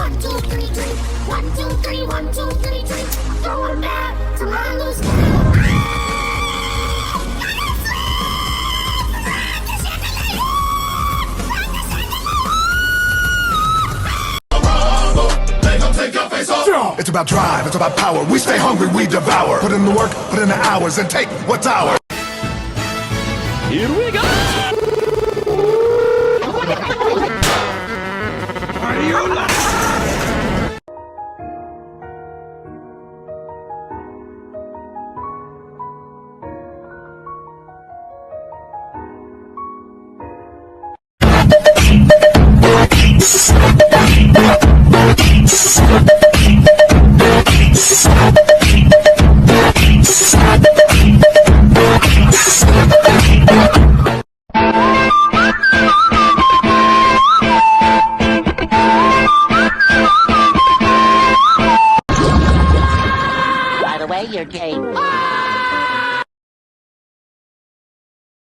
1, 2, 3, drink. 1, 2, 3, 1, 2, 3, drink. Throw it back till I lose count. It's about drive, it's about power. We stay hungry, we devour. Put in the work, put in the hours, and take what's ours. Here we go! Are you not? By the way, you're gay.